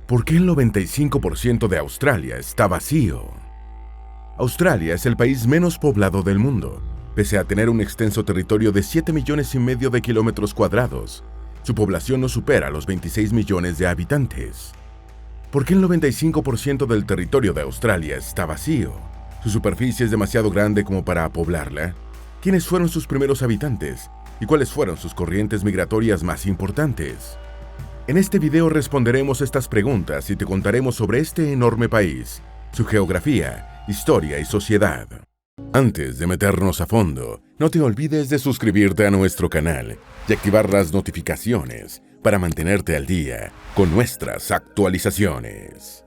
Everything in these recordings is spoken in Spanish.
¿Por qué el 95% de Australia está vacío? Australia es el país menos poblado del mundo. Pese a tener un extenso territorio de 7,5 millones de kilómetros cuadrados, su población no supera los 26 millones de habitantes. ¿Por qué el 95% del territorio de Australia está vacío? ¿Su superficie es demasiado grande como para poblarla? ¿Quiénes fueron sus primeros habitantes? ¿Y cuáles fueron sus corrientes migratorias más importantes? En este video responderemos estas preguntas y te contaremos sobre este enorme país, su geografía, historia y sociedad. Antes de meternos a fondo, no te olvides de suscribirte a nuestro canal y activar las notificaciones para mantenerte al día con nuestras actualizaciones.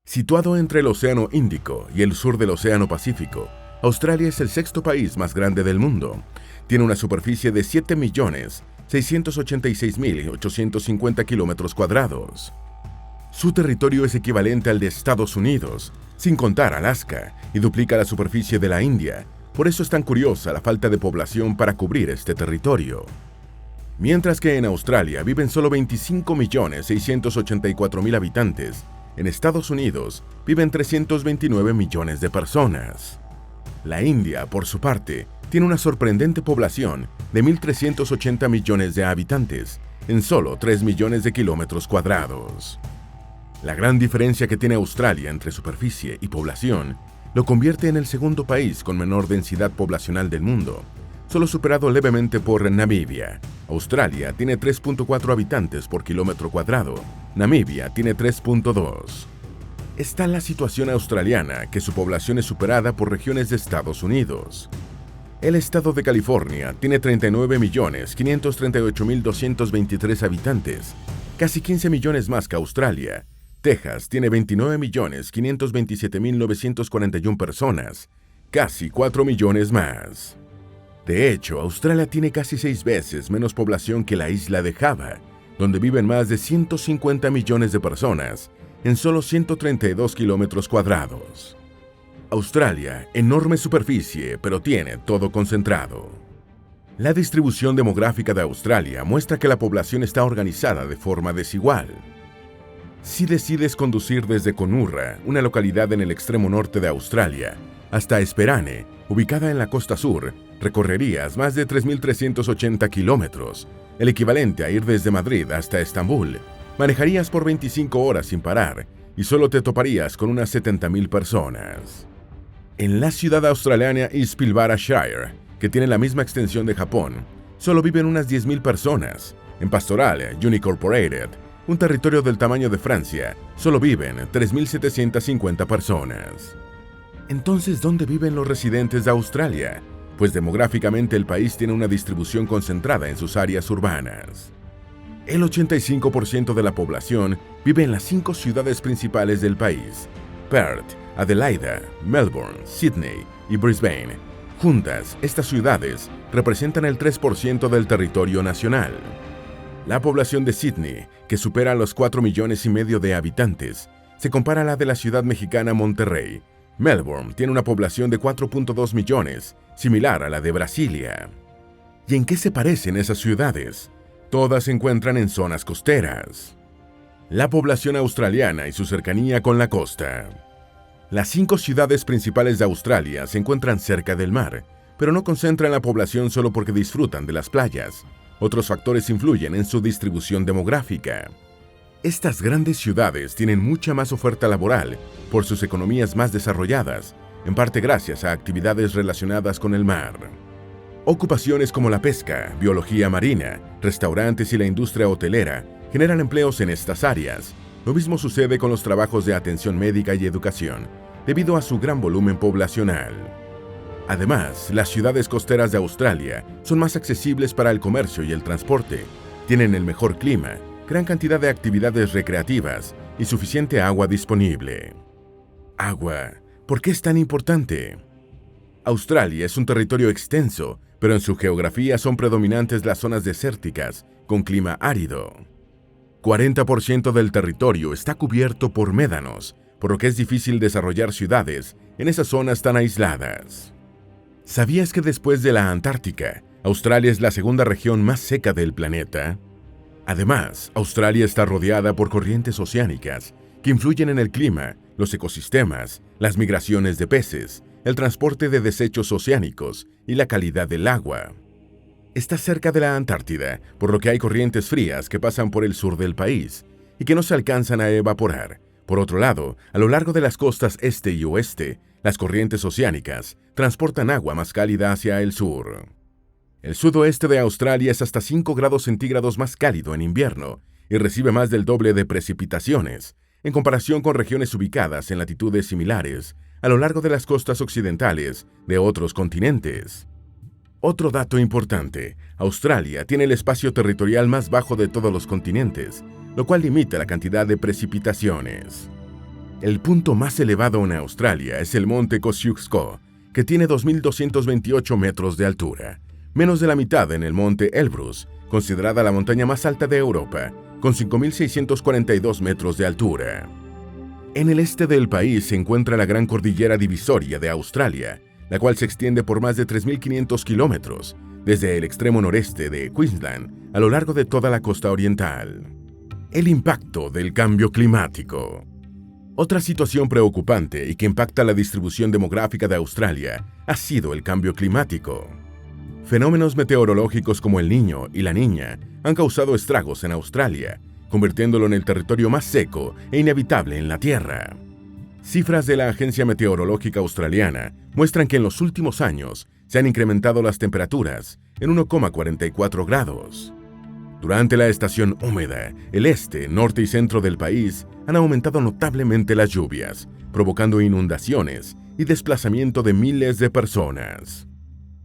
Situado entre el Océano Índico y el sur del Océano Pacífico, Australia es el sexto país más grande del mundo. Tiene una superficie de 7,686,850 kilómetros cuadrados. Su territorio es equivalente al de Estados Unidos, sin contar Alaska, y duplica la superficie de la India. Por eso es tan curiosa la falta de población para cubrir este territorio. Mientras que en Australia viven solo 25,684,000 habitantes, en Estados Unidos viven 329 millones de personas. La India, por su parte, tiene una sorprendente población de 1.380 millones de habitantes en solo 3 millones de kilómetros cuadrados. La gran diferencia que tiene Australia entre superficie y población lo convierte en el segundo país con menor densidad poblacional del mundo, solo superado levemente por Namibia. Australia tiene 3,4 habitantes por kilómetro cuadrado, Namibia tiene 3,2. Está la situación australiana, que su población es superada por regiones de Estados Unidos. El estado de California tiene 39,538,223 habitantes, casi 15 millones más que Australia. Texas tiene 29,527,941 personas, casi 4 millones más. De hecho, Australia tiene casi 6 veces menos población que la isla de Java, donde viven más de 150 millones de personas en solo 132 kilómetros cuadrados. Australia, enorme superficie, pero tiene todo concentrado. La distribución demográfica de Australia muestra que la población está organizada de forma desigual. Si decides conducir desde Conurra, una localidad en el extremo norte de Australia, hasta Esperane, ubicada en la costa sur, recorrerías más de 3.380 kilómetros, el equivalente a ir desde Madrid hasta Estambul. Manejarías por 25 horas sin parar y solo te toparías con unas 70,000 personas. En la ciudad australiana East Pilbara Shire, que tiene la misma extensión de Japón, solo viven unas 10,000 personas. En Pastoral Unincorporated, un territorio del tamaño de Francia, solo viven 3.750 personas. Entonces, ¿dónde viven los residentes de Australia? Pues demográficamente el país tiene una distribución concentrada en sus áreas urbanas. El 85% de la población vive en las 5 ciudades principales del país: Perth, Adelaida, Melbourne, Sydney y Brisbane. Juntas, estas ciudades representan el 3% del territorio nacional. La población de Sydney, que supera los 4,5 millones de habitantes, se compara a la de la ciudad mexicana Monterrey. Melbourne tiene una población de 4,2 millones, similar a la de Brasilia. ¿Y en qué se parecen esas ciudades? Todas se encuentran en zonas costeras. La población australiana y su cercanía con la costa. Las 5 ciudades principales de Australia se encuentran cerca del mar, pero no concentran la población solo porque disfrutan de las playas. Otros factores influyen en su distribución demográfica. Estas grandes ciudades tienen mucha más oferta laboral por sus economías más desarrolladas, en parte gracias a actividades relacionadas con el mar. Ocupaciones como la pesca, biología marina, restaurantes y la industria hotelera generan empleos en estas áreas. Lo mismo sucede con los trabajos de atención médica y educación, debido a su gran volumen poblacional. Además, las ciudades costeras de Australia son más accesibles para el comercio y el transporte, tienen el mejor clima, gran cantidad de actividades recreativas y suficiente agua disponible. Agua. ¿Por qué es tan importante? Australia es un territorio extenso, pero en su geografía son predominantes las zonas desérticas, con clima árido. 40% del territorio está cubierto por médanos, por lo que es difícil desarrollar ciudades en esas zonas tan aisladas. ¿Sabías que después de la Antártica, Australia es la segunda región más seca del planeta? Además, Australia está rodeada por corrientes oceánicas que influyen en el clima, los ecosistemas, las migraciones de peces, el transporte de desechos oceánicos y la calidad del agua. Está cerca de la Antártida, por lo que hay corrientes frías que pasan por el sur del país y que no se alcanzan a evaporar. Por otro lado, a lo largo de las costas este y oeste, las corrientes oceánicas transportan agua más cálida hacia el sur. El sudoeste de Australia es hasta 5 grados centígrados más cálido en invierno y recibe más del doble de precipitaciones, en comparación con regiones ubicadas en latitudes similares a lo largo de las costas occidentales de otros continentes. Otro dato importante, Australia tiene el espacio territorial más bajo de todos los continentes, lo cual limita la cantidad de precipitaciones. El punto más elevado en Australia es el monte Kosciuszko, que tiene 2.228 metros de altura, menos de la mitad en el monte Elbrus, considerada la montaña más alta de Europa, con 5.642 metros de altura. En el este del país se encuentra la Gran Cordillera Divisoria de Australia, la cual se extiende por más de 3.500 kilómetros, desde el extremo noreste de Queensland a lo largo de toda la costa oriental. El impacto del cambio climático. Otra situación preocupante y que impacta la distribución demográfica de Australia ha sido el cambio climático. Fenómenos meteorológicos como el Niño y la Niña han causado estragos en Australia, convirtiéndolo en el territorio más seco e inhabitable en la Tierra. Cifras de la Agencia Meteorológica Australiana muestran que en los últimos años se han incrementado las temperaturas en 1,44 grados. Durante la estación húmeda, el este, norte y centro del país han aumentado notablemente las lluvias, provocando inundaciones y desplazamiento de miles de personas.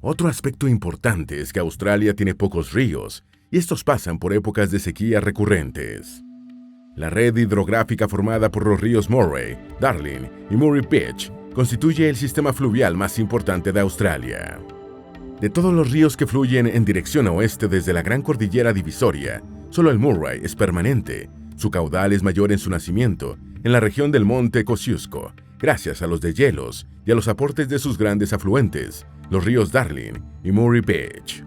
Otro aspecto importante es que Australia tiene pocos ríos, y estos pasan por épocas de sequía recurrentes. La red hidrográfica formada por los ríos Murray, Darling y Murray Beach constituye el sistema fluvial más importante de Australia. De todos los ríos que fluyen en dirección oeste desde la Gran Cordillera Divisoria, solo el Murray es permanente. Su caudal es mayor en su nacimiento, en la región del monte Kosciuszko, gracias a los deshielos y a los aportes de sus grandes afluentes, los ríos Darling y Murray Beach.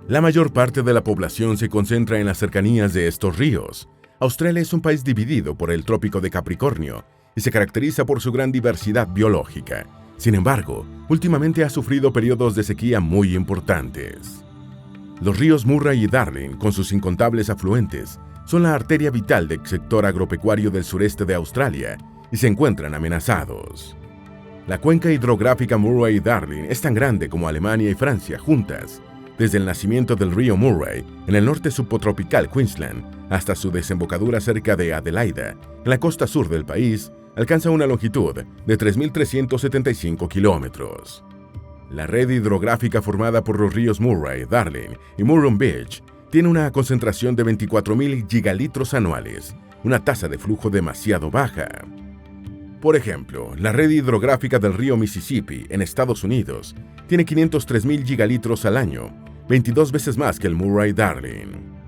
La mayor parte de la población se concentra en las cercanías de estos ríos. Australia es un país dividido por el Trópico de Capricornio y se caracteriza por su gran diversidad biológica. Sin embargo, últimamente ha sufrido periodos de sequía muy importantes. Los ríos Murray y Darling, con sus incontables afluentes, son la arteria vital del sector agropecuario del sureste de Australia y se encuentran amenazados. La cuenca hidrográfica Murray y Darling es tan grande como Alemania y Francia juntas, desde el nacimiento del río Murray en el norte subtropical Queensland hasta su desembocadura cerca de Adelaida, en la costa sur del país, alcanza una longitud de 3.375 kilómetros. La red hidrográfica formada por los ríos Murray, Darling y Murray Beach tiene una concentración de 24.000 gigalitros anuales, una tasa de flujo demasiado baja. Por ejemplo, la red hidrográfica del río Mississippi en Estados Unidos tiene 503.000 gigalitros al año, 22 veces más que el Murray-Darling.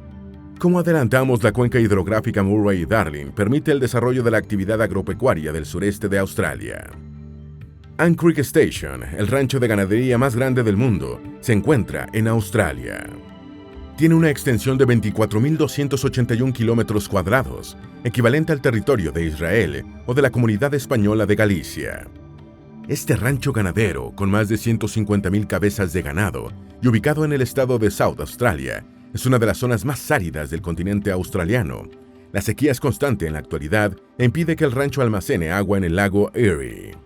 Como adelantamos, la cuenca hidrográfica Murray-Darling permite el desarrollo de la actividad agropecuaria del sureste de Australia. Ann Creek Station, el rancho de ganadería más grande del mundo, se encuentra en Australia. Tiene una extensión de 24.281 kilómetros cuadrados, equivalente al territorio de Israel o de la Comunidad Española de Galicia. Este rancho ganadero, con más de 150.000 cabezas de ganado y ubicado en el estado de South Australia, es una de las zonas más áridas del continente australiano. La sequía es constante en la actualidad e impide que el rancho almacene agua en el lago Erie.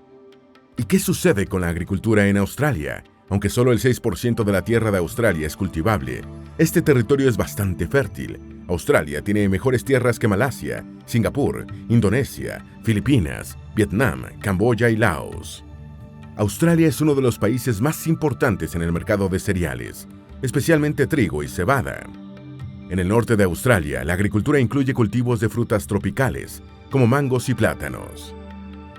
¿Y qué sucede con la agricultura en Australia? Aunque solo el 6% de la tierra de Australia es cultivable, este territorio es bastante fértil. Australia tiene mejores tierras que Malasia, Singapur, Indonesia, Filipinas, Vietnam, Camboya y Laos. Australia es uno de los países más importantes en el mercado de cereales, especialmente trigo y cebada. En el norte de Australia, la agricultura incluye cultivos de frutas tropicales, como mangos y plátanos.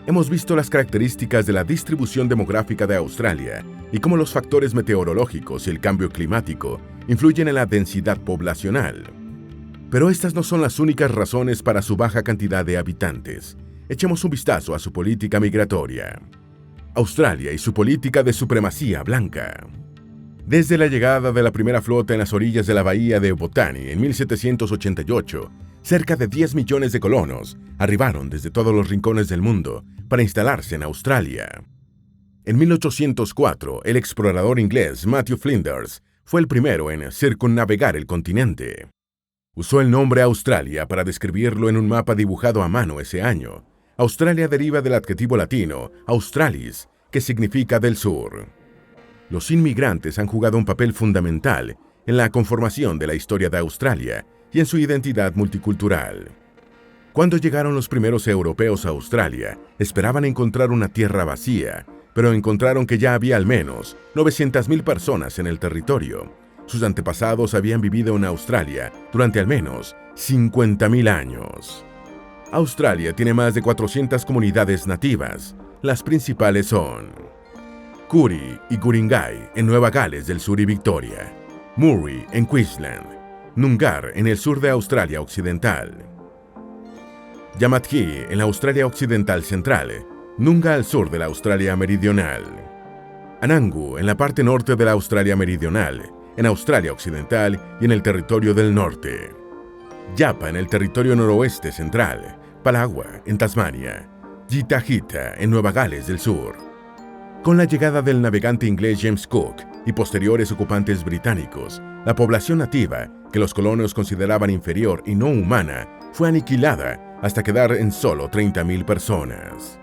Hemos visto las características de la distribución demográfica de Australia y cómo los factores meteorológicos y el cambio climático influyen en la densidad poblacional. Pero estas no son las únicas razones para su baja cantidad de habitantes. Echemos un vistazo a su política migratoria. Australia y su política de supremacía blanca. Desde la llegada de la primera flota en las orillas de la bahía de Botany en 1788, cerca de 10 millones de colonos arribaron desde todos los rincones del mundo para instalarse en Australia. En 1804, el explorador inglés Matthew Flinders fue el primero en circunnavegar el continente. Usó el nombre Australia para describirlo en un mapa dibujado a mano ese año. Australia deriva del adjetivo latino australis, que significa del sur. Los inmigrantes han jugado un papel fundamental en la conformación de la historia de Australia y en su identidad multicultural. Cuando llegaron los primeros europeos a Australia, esperaban encontrar una tierra vacía, pero encontraron que ya había al menos 900,000 personas en el territorio. Sus antepasados habían vivido en Australia durante al menos 50,000 años. Australia tiene más de 400 comunidades nativas. Las principales son Kuri y Ku-ring-gai en Nueva Gales del Sur y Victoria, Murray en Queensland, Noongar en el sur de Australia Occidental, Yamatji en la Australia Occidental Central, Noongar al sur de la Australia Meridional, Anangu en la parte norte de la Australia Meridional, en Australia Occidental y en el Territorio del Norte, Yapa en el Territorio Noroeste Central, Palagua en Tasmania, Gitahita en Nueva Gales del Sur. Con la llegada del navegante inglés James Cook y posteriores ocupantes británicos, la población nativa, que los colonos consideraban inferior y no humana, fue aniquilada hasta quedar en solo 30,000 personas.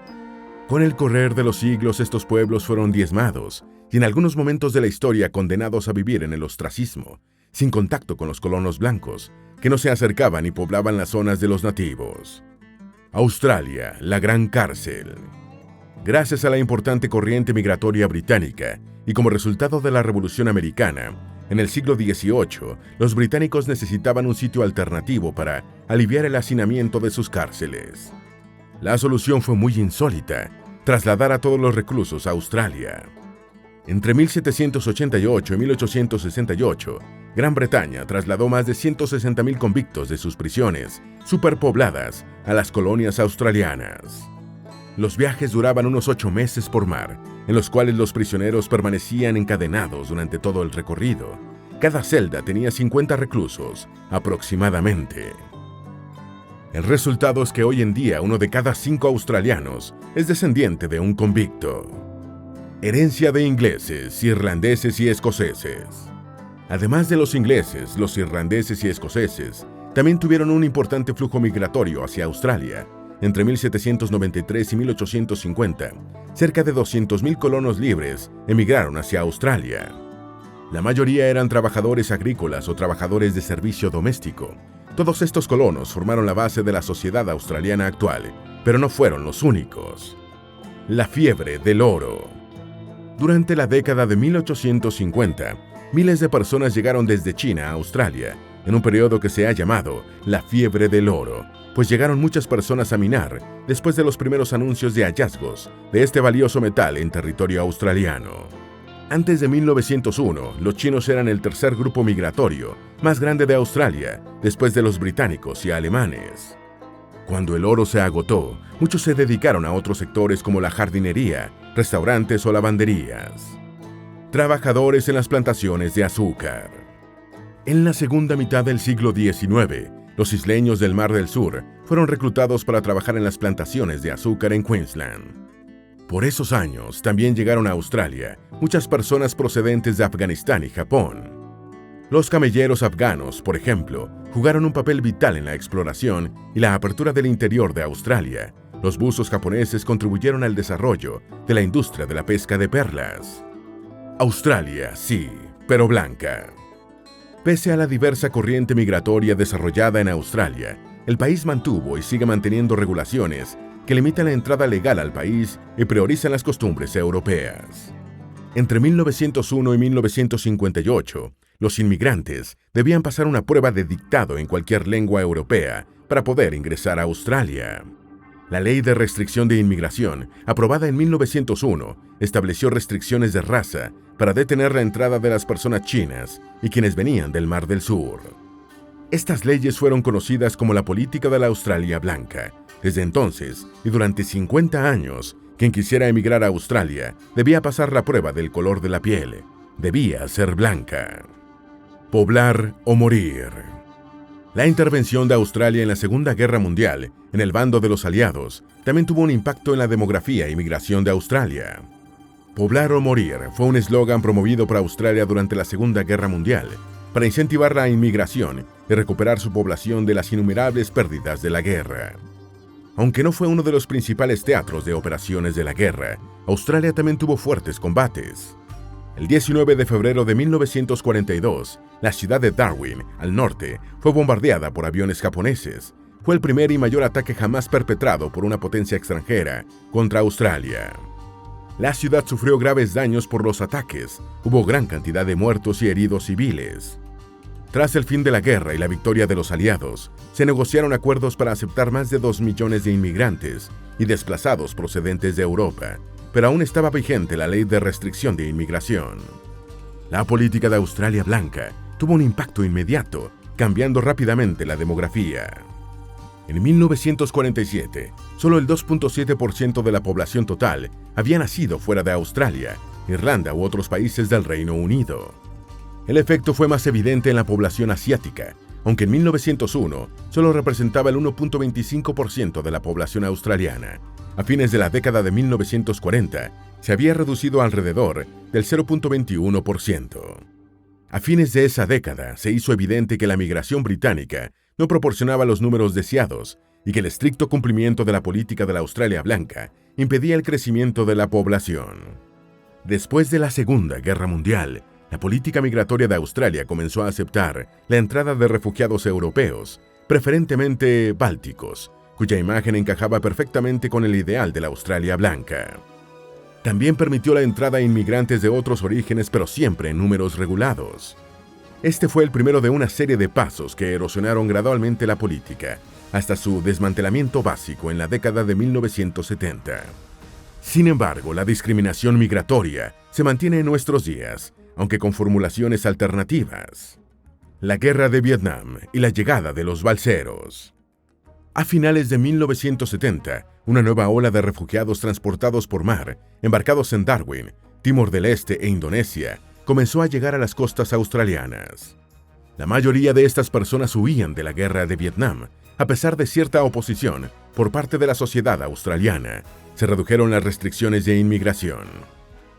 Con el correr de los siglos, estos pueblos fueron diezmados y en algunos momentos de la historia condenados a vivir en el ostracismo, sin contacto con los colonos blancos, que no se acercaban y poblaban las zonas de los nativos. Australia, la gran cárcel. Gracias a la importante corriente migratoria británica y como resultado de la Revolución Americana, en el siglo XVIII, los británicos necesitaban un sitio alternativo para aliviar el hacinamiento de sus cárceles. La solución fue muy insólita: trasladar a todos los reclusos a Australia. Entre 1788 y 1868, Gran Bretaña trasladó más de 160,000 convictos de sus prisiones, superpobladas, a las colonias australianas. Los viajes duraban unos 8 meses por mar, en los cuales los prisioneros permanecían encadenados durante todo el recorrido. Cada celda tenía 50 reclusos, aproximadamente. El resultado es que hoy en día 1 de cada 5 australianos es descendiente de un convicto. Herencia de ingleses, irlandeses y escoceses. Además de los ingleses, los irlandeses y escoceses también tuvieron un importante flujo migratorio hacia Australia. Entre 1793 y 1850, cerca de 200,000 colonos libres emigraron hacia Australia. La mayoría eran trabajadores agrícolas o trabajadores de servicio doméstico. Todos estos colonos formaron la base de la sociedad australiana actual, pero no fueron los únicos. La fiebre del oro. Durante la década de 1850, miles de personas llegaron desde China a Australia, en un periodo que se ha llamado la fiebre del oro, pues llegaron muchas personas a minar después de los primeros anuncios de hallazgos de este valioso metal en territorio australiano. Antes de 1901, los chinos eran el tercer grupo migratorio más grande de Australia, después de los británicos y alemanes. Cuando el oro se agotó, muchos se dedicaron a otros sectores como la jardinería, restaurantes o lavanderías. Trabajadores en las plantaciones de azúcar. En la segunda mitad del siglo XIX, los isleños del Mar del Sur fueron reclutados para trabajar en las plantaciones de azúcar en Queensland. Por esos años también llegaron a Australia muchas personas procedentes de Afganistán y Japón. Los camelleros afganos, por ejemplo, jugaron un papel vital en la exploración y la apertura del interior de Australia. Los buzos japoneses contribuyeron al desarrollo de la industria de la pesca de perlas. Australia, sí, pero blanca. Pese a la diversa corriente migratoria desarrollada en Australia, el país mantuvo y sigue manteniendo regulaciones que limitan la entrada legal al país y priorizan las costumbres europeas. Entre 1901 y 1958, los inmigrantes debían pasar una prueba de dictado en cualquier lengua europea para poder ingresar a Australia. La Ley de Restricción de Inmigración, aprobada en 1901, estableció restricciones de raza para detener la entrada de las personas chinas y quienes venían del Mar del Sur. Estas leyes fueron conocidas como la política de la Australia Blanca. Desde entonces, y durante 50 años, quien quisiera emigrar a Australia debía pasar la prueba del color de la piel. Debía ser blanca. Poblar o morir. La intervención de Australia en la Segunda Guerra Mundial, en el bando de los aliados, también tuvo un impacto en la demografía y migración de Australia. Poblar o morir fue un eslogan promovido por Australia durante la Segunda Guerra Mundial para incentivar la inmigración y recuperar su población de las innumerables pérdidas de la guerra. Aunque no fue uno de los principales teatros de operaciones de la guerra, Australia también tuvo fuertes combates. El 19 de febrero de 1942, la ciudad de Darwin, al norte, fue bombardeada por aviones japoneses. Fue el primer y mayor ataque jamás perpetrado por una potencia extranjera contra Australia. La ciudad sufrió graves daños por los ataques. Hubo gran cantidad de muertos y heridos civiles. Tras el fin de la guerra y la victoria de los aliados, se negociaron acuerdos para aceptar más de 2 millones de inmigrantes y desplazados procedentes de Europa, pero aún estaba vigente la ley de restricción de inmigración. La política de Australia Blanca tuvo un impacto inmediato, cambiando rápidamente la demografía. En 1947, solo el 2.7% de la población total había nacido fuera de Australia, Irlanda u otros países del Reino Unido. El efecto fue más evidente en la población asiática, aunque en 1901 solo representaba el 1.25% de la población australiana. A fines de la década de 1940, se había reducido alrededor del 0.21%. A fines de esa década, se hizo evidente que la migración británica no proporcionaba los números deseados y que el estricto cumplimiento de la política de la Australia Blanca impedía el crecimiento de la población. Después de la Segunda Guerra Mundial, la política migratoria de Australia comenzó a aceptar la entrada de refugiados europeos, preferentemente bálticos, cuya imagen encajaba perfectamente con el ideal de la Australia Blanca. También permitió la entrada de inmigrantes de otros orígenes, pero siempre en números regulados. Este fue el primero de una serie de pasos que erosionaron gradualmente la política, hasta su desmantelamiento básico en la década de 1970. Sin embargo, la discriminación migratoria se mantiene en nuestros días, aunque con formulaciones alternativas. La Guerra de Vietnam y la llegada de los balseros. A finales de 1970, una nueva ola de refugiados transportados por mar, embarcados en Darwin, Timor del Este e Indonesia, comenzó a llegar a las costas australianas. La mayoría de estas personas huían de la Guerra de Vietnam, a pesar de cierta oposición por parte de la sociedad australiana. Se redujeron las restricciones de inmigración.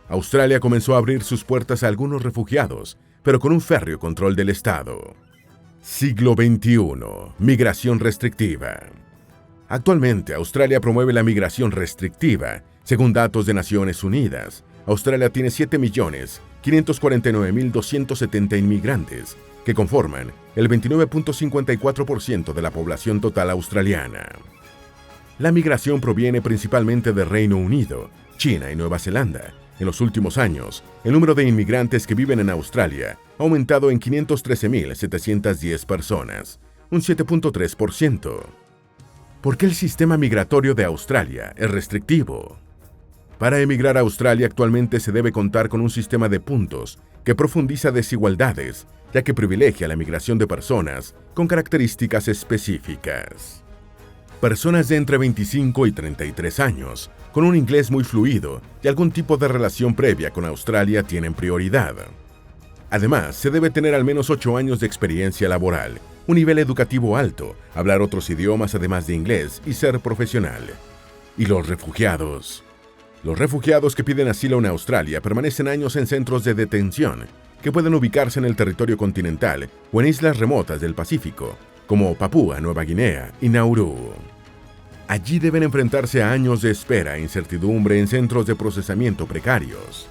Australia comenzó a abrir sus puertas a algunos refugiados, pero con un férreo control del Estado. Siglo XXI. Migración restrictiva. Actualmente, Australia promueve la migración restrictiva. Según datos de Naciones Unidas, Australia tiene 7.549.270 inmigrantes, que conforman el 29.54% de la población total australiana. La migración proviene principalmente del Reino Unido, China y Nueva Zelanda. En los últimos años, el número de inmigrantes que viven en Australia ha aumentado en 513.710 personas, un 7.3%. ¿Por qué el sistema migratorio de Australia es restrictivo? Para emigrar a Australia actualmente se debe contar con un sistema de puntos que profundiza desigualdades, ya que privilegia la migración de personas con características específicas. Personas de entre 25 y 33 años, con un inglés muy fluido y algún tipo de relación previa con Australia tienen prioridad. Además, se debe tener al menos 8 años de experiencia laboral, un nivel educativo alto, hablar otros idiomas además de inglés y ser profesional. ¿Y los refugiados? Los refugiados que piden asilo en Australia permanecen años en centros de detención, que pueden ubicarse en el territorio continental o en islas remotas del Pacífico, como Papúa Nueva Guinea y Nauru. Allí deben enfrentarse a años de espera e incertidumbre en centros de procesamiento precarios.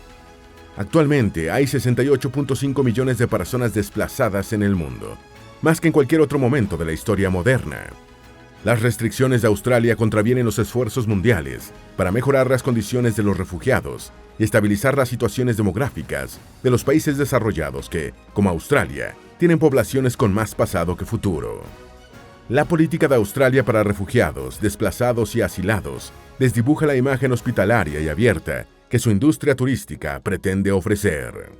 Actualmente hay 68.5 millones de personas desplazadas en el mundo, más que en cualquier otro momento de la historia moderna. Las restricciones de Australia contravienen los esfuerzos mundiales para mejorar las condiciones de los refugiados y estabilizar las situaciones demográficas de los países desarrollados que, como Australia, tienen poblaciones con más pasado que futuro. La política de Australia para refugiados, desplazados y asilados desdibuja la imagen hospitalaria y abierta que su industria turística pretende ofrecer.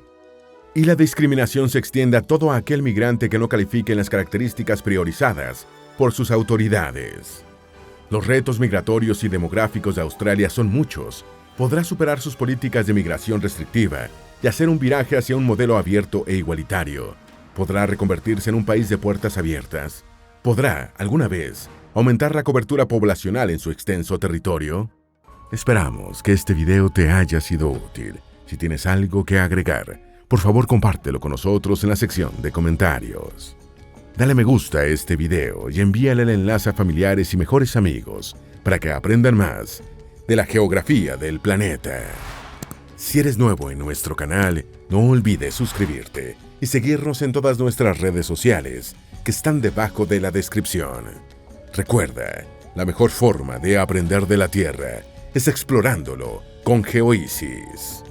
y la discriminación se extienda a todo aquel migrante que no califique en las características priorizadas por sus autoridades. Los retos migratorios y demográficos de Australia son muchos. Podrá superar sus políticas de migración restrictiva y hacer un viraje hacia un modelo abierto e igualitario. Podrá reconvertirse en un país de puertas abiertas. ¿Podrá, alguna vez, aumentar la cobertura poblacional en su extenso territorio? Esperamos que este video te haya sido útil. Si tienes algo que agregar, por favor compártelo con nosotros en la sección de comentarios. Dale me gusta a este video y envíale el enlace a familiares y mejores amigos para que aprendan más de la geografía del planeta. Si eres nuevo en nuestro canal, no olvides suscribirte y seguirnos en todas nuestras redes sociales que están debajo de la descripción. Recuerda, la mejor forma de aprender de la Tierra es explorándolo con GeoEasy's.